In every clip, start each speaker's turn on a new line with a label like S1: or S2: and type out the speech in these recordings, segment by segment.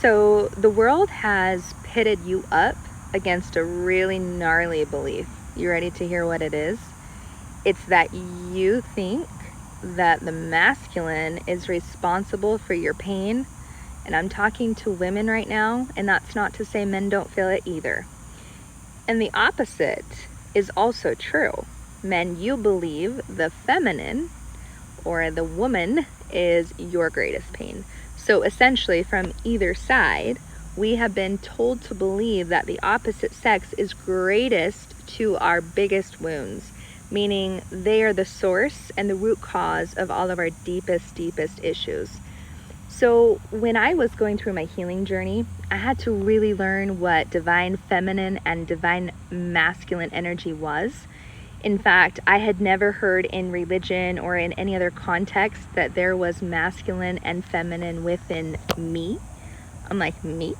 S1: So the world has pitted you up against a really gnarly belief. You ready to hear what it is? It's that you think that the masculine is responsible for your pain. And I'm talking to women right now, and that's not to say men don't feel it either. And the opposite is also true. Men, you believe the feminine or the woman is your greatest pain. So essentially, from either side, we have been told to believe that the opposite sex is greatest to our biggest wounds, meaning they are the source and the root cause of all of our deepest issues. So when I was going through my healing journey, I had to really learn what divine feminine and divine masculine energy was. In fact, I had never heard in religion or in any other context that there was masculine and feminine within me. I'm like, me?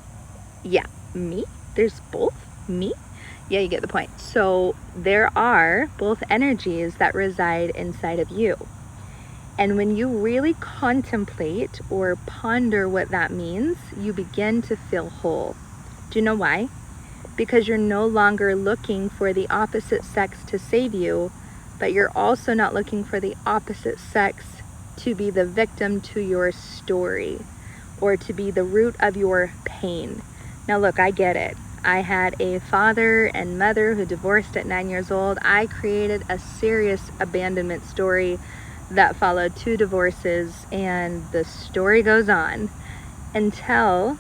S1: Yeah, me? There's both? Me? Yeah, you get the point. So there are both energies that reside inside of you. And when you really contemplate or ponder what that means, you begin to feel whole. Do you know why? Because you're no longer looking for the opposite sex to save you, but you're also not looking for the opposite sex to be the victim to your story or to be the root of your pain. Now look, I get it. I had a father and mother who divorced at 9 years old. I created a serious abandonment story that followed 2 divorces, and the story goes on until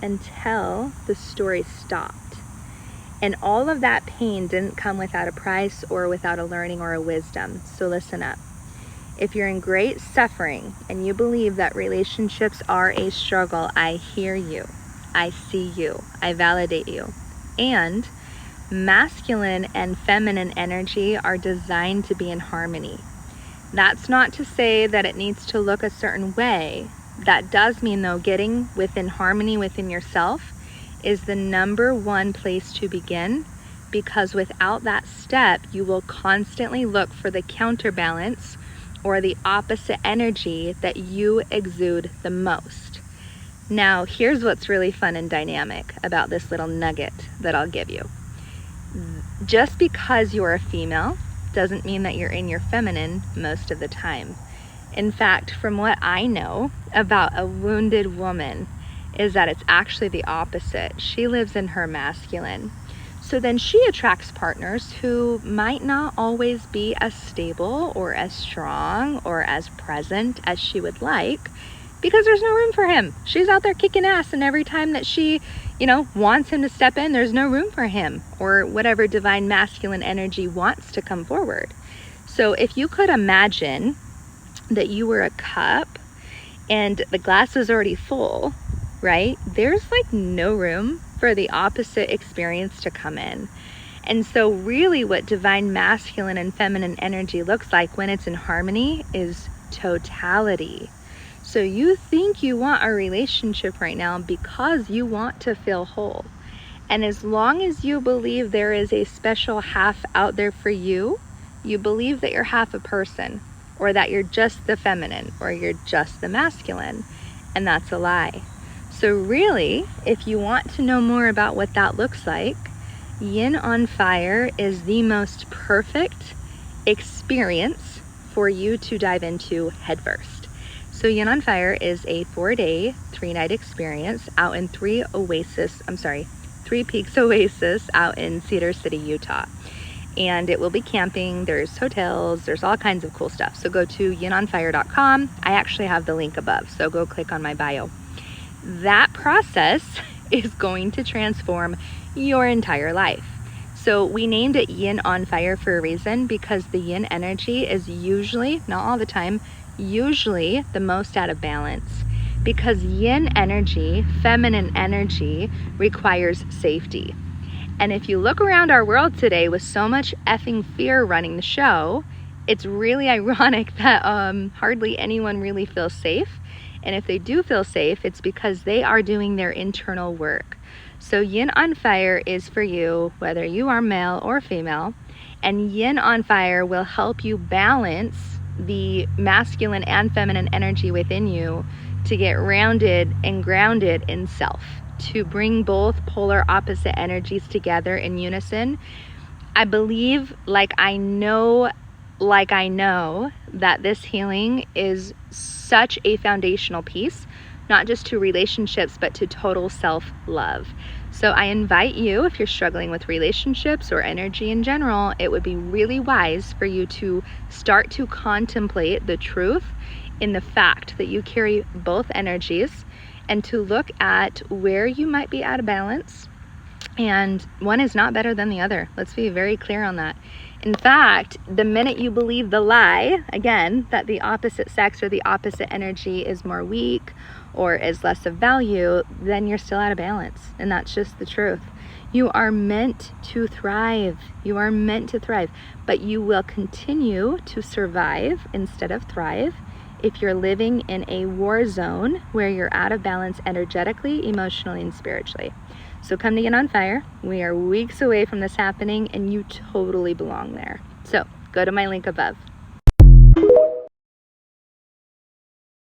S1: the story stopped. And all of that pain didn't come without a price or without a learning or a wisdom. So listen up. If you're in great suffering and you believe that relationships are a struggle, I hear you. I see you. I validate you. And masculine and feminine energy are designed to be in harmony. That's not to say that it needs to look a certain way. That does mean, though, getting within harmony within yourself is the number one place to begin, because without that step, you will constantly look for the counterbalance or the opposite energy that you exude the most. Now, here's what's really fun and dynamic about this little nugget that I'll give you. Just because you're a female doesn't mean that you're in your feminine most of the time. In fact, from what I know about a wounded woman, is that it's actually the opposite. She lives in her masculine. So then she attracts partners who might not always be as stable or as strong or as present as she would like, because there's no room for him. She's out there kicking ass, and every time that she, wants him to step in, there's no room for him or whatever divine masculine energy wants to come forward. So if you could imagine that you were a cup and the glass is already full, right? There's like no room for the opposite experience to come in. And so really what divine masculine and feminine energy looks like when it's in harmony is totality. So you think you want a relationship right now because you want to feel whole. And as long as you believe there is a special half out there for you, you believe that you're half a person, or that you're just the feminine, or you're just the masculine. And that's a lie. So really, if you want to know more about what that looks like, Yin on Fire is the most perfect experience for you to dive into headfirst. So Yin on Fire is a 4-day, 3-night experience out in Three Peaks Oasis out in Cedar City, Utah. And it will be camping, there's hotels, there's all kinds of cool stuff. So go to yinonfire.com. I actually have the link above, so go click on my bio. That process is going to transform your entire life. So we named it Yin on Fire for a reason, because the yin energy is usually, not all the time, usually the most out of balance. Because yin energy, feminine energy, requires safety. And if you look around our world today with so much effing fear running the show, it's really ironic that hardly anyone really feels safe. And if they do feel safe, it's because they are doing their internal work. So Yin on Fire is for you, whether you are male or female. And Yin on Fire will help you balance the masculine and feminine energy within you to get rounded and grounded in self, to bring both polar opposite energies together in unison. I believe, like I know that this healing is such a foundational piece, not just to relationships, but to total self-love. So I invite you, if you're struggling with relationships or energy in general, it would be really wise for you to start to contemplate the truth in the fact that you carry both energies, and to look at where you might be out of balance. And one is not better than the other. Let's be very clear on that. In fact, the minute you believe the lie, again, that the opposite sex or the opposite energy is more weak or is less of value, then you're still out of balance. And that's just the truth. You are meant to thrive. You are meant to thrive. But you will continue to survive instead of thrive if you're living in a war zone where you're out of balance energetically, emotionally, and spiritually. So come to Get on Fire. We are weeks away from this happening, and you totally belong there. So go to my link above.